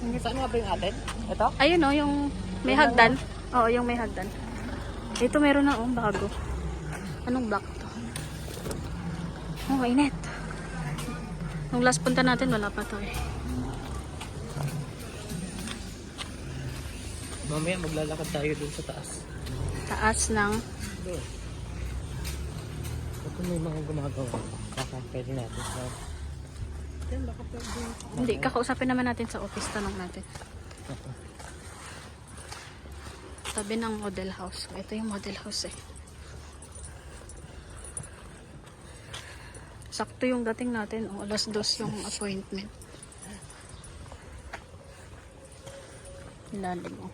Saan nga ba yung atin? Ito? Ayun oh, yung may hagdan. Oo, yung may hagdan. Ito meron na oh, bago. Anong block to? Oh, init. Nung last punta natin, wala pa to eh. Mamaya maglalakad tayo dun sa taas. Taas ng... Doon. Ito may mga gumagawa. Baka pwede natin. Yan, baka pwede. Hindi, kakausapin naman natin sa office. Tanong natin. Tabi ng model house. Ito yung model house eh. Sakto yung dating natin. O, alas 2 yung appointment. Ilalim mo.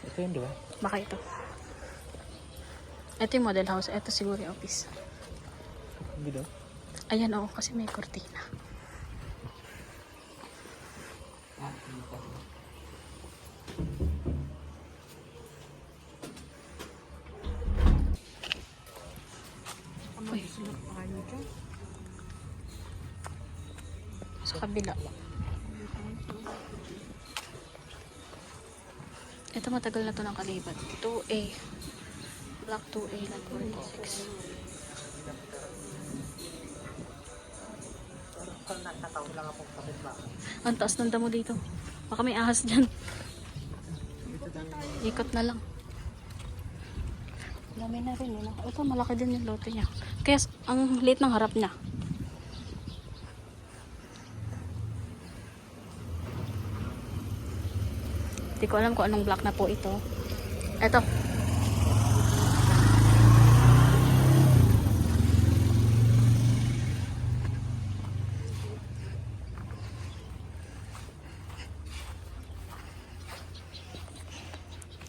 Ito yun, di ba? Baka ito. Ito yung model house. Ito siguro yung office. Dito? Ayan o, kasi may kortina. Uy. Sa kabila. Ito matagal na to ng kalibat. 2A. Block 2A lang 46. Nakataon lang akong kapit ba? Ang taas ng damo dito. Baka may ahas dyan. Ikot na lang. Dami na rin. Ito malaki din yung lote niya. Kaya ang liit ng harap niya. Hindi ko alam kung anong block na po ito. Ito.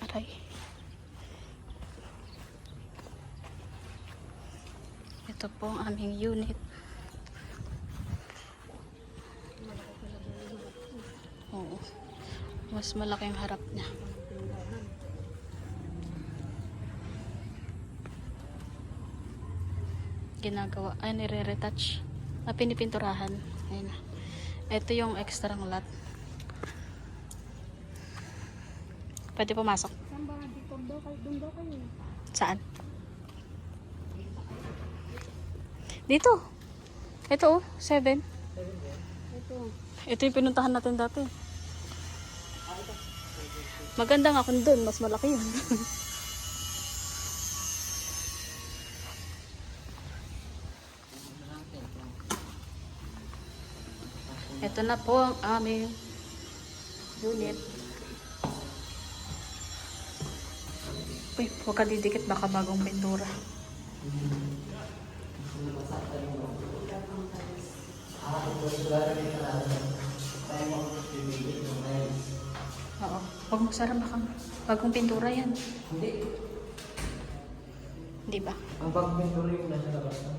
Aray. Ito po ang aming unit. Oo. Mas malaki ang harap niya. Ginagawa. Ay, nire-retouch. Pinipinturahan. Ayun na. Ito yung extra ng lot. Pwede pumasok. Saan? Dito. Ito oh, 7. Ito yung pinuntahan natin dati. Maganda nga kung doon, mas malaki yun. Ito na po ang aming unit. Uy, huwag ka didikit, baka bagong pintura. Oo. Huwag mo sarap baka bagong pintura yan. Hindi. Di ba? Ang pagpintura yung nasa labas na.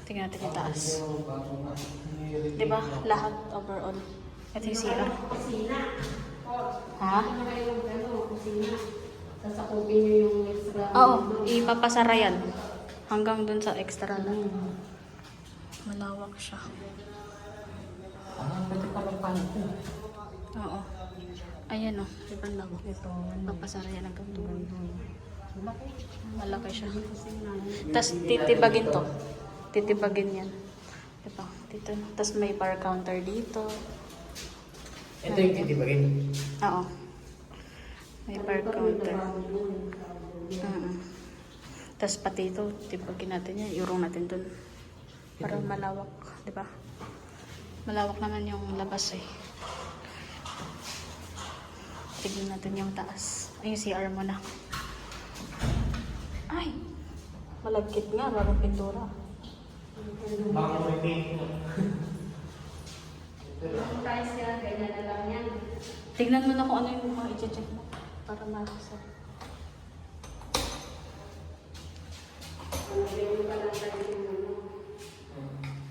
Tingnan natin yung taas. Di ba? Lahat overall. Ito yung CR. Ha? Sasakupin nyo yung extra. Oo. Ipapasara yan. Hanggang dun sa extra lang. Malawak siya. Pwede pa lang panito. Oo. Ayan o. Diba lang? Ito. Papasara yan hanggang doon. Malaki siya. Tapos titibagin to. Titibagin yan. Diba? Dito. Tapos may bar counter dito. Ito yung titibagin. Oo. May bar counter. Tapos pati ito, tibagin natin yan. Iurong natin dun. Para malawak. Diba? Malawak naman yung labas eh. Tignan natin yung taas. Ay, yung CR mo na. Ay! Malagkit nga, bagong pintura. Baka may paint mo. Yung price niya, ganyan na lang yan. Tignan mo na kung ano yung mga i-check mo. Para makasa.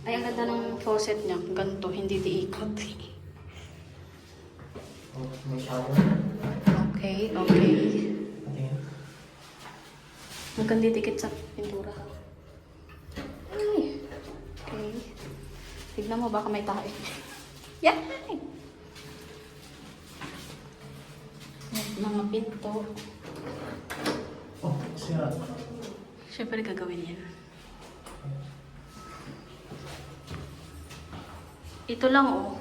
Ay, ang ganda ng faucet niya. Ganito, hindi diikot. May shower. Okay, okay. Ayan. Hanggang didikit sa pintura. Ay. Okay. Tignan mo, baka may tae. Yan! Yan, mga pinto. Oh, sira. Siyempre gagawin yan. Ito lang oh.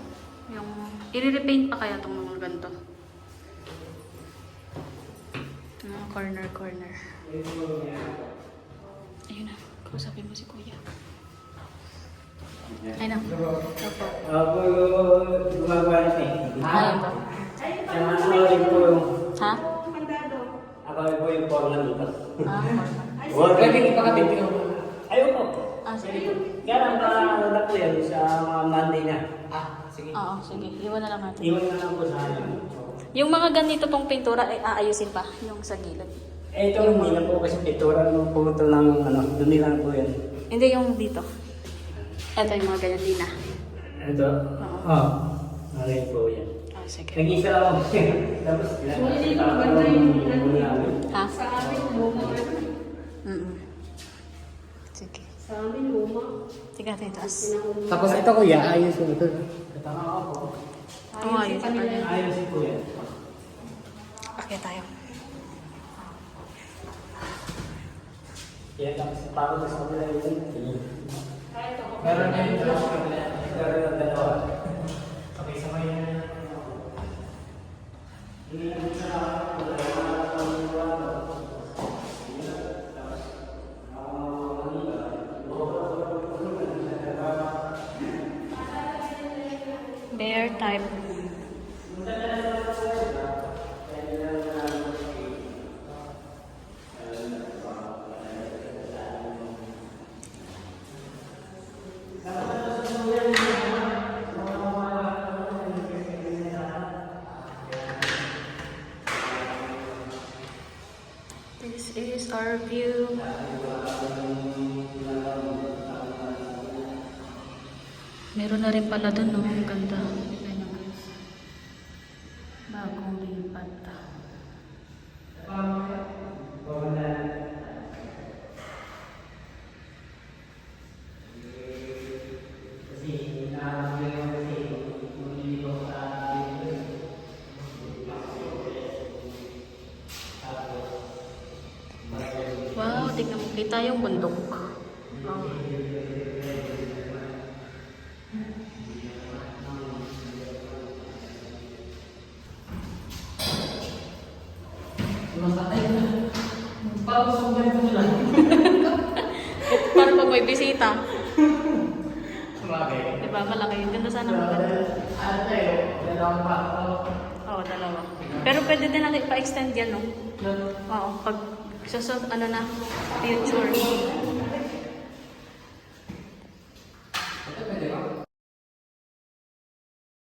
Yung, i-repaint pa kaya itong mga ganito. Mga corner. Ayun na. Kausapin mo si kuya. Ay na. Opo. Ako gumagawa na eh. Ayun po. Ako rin po yung... Ha? Ako rin po yung forma dito. Ah, Pwede ipakabit ko. Ayoko. ah, sige. Kaya lang pa po yan sa mga Monday na. Sige. Oo, sige. Iwan na lang natin. Iwan na lang po sa akin. Yung mga ganito pong pintura, ay aayusin pa. Yung sa gilid. Eh, ito hindi na po kasi pintura nung pumutol ng ano, dumi lang po yan. Hindi yung dito. Ito yung mga ganyan din na. Ito? Oo. Okay po yan. Ah, sige. Nag-isa lang ako. Tapos, Hindi ko maganda yung Ha? sa amin luma. Mm-mm. Sige. Sa amin luma. Sige natin itaas. Tapos ito kuya, ayos ko ito. Ito nga ako. Oo, ayos pa yan. Ayos ko yan. Okay tayo. Kaya tapos parang sa kabila yun. Meron na yung sa kabila. Meron na dalawa. Okay, sabay na. Bear type. This is our view. Meron na rin pala dun, no? Ang ganda. Tignan nyo, guys. Bagong lipat. Wow, tignan mo. Kita yung bundok. Oh. Parang pag may bisita. Diba, malaki. Ganda sana maganda. Oo, dalawa. Pero pwede din natin pa-extend yan, no? Oo, pag ano na, future.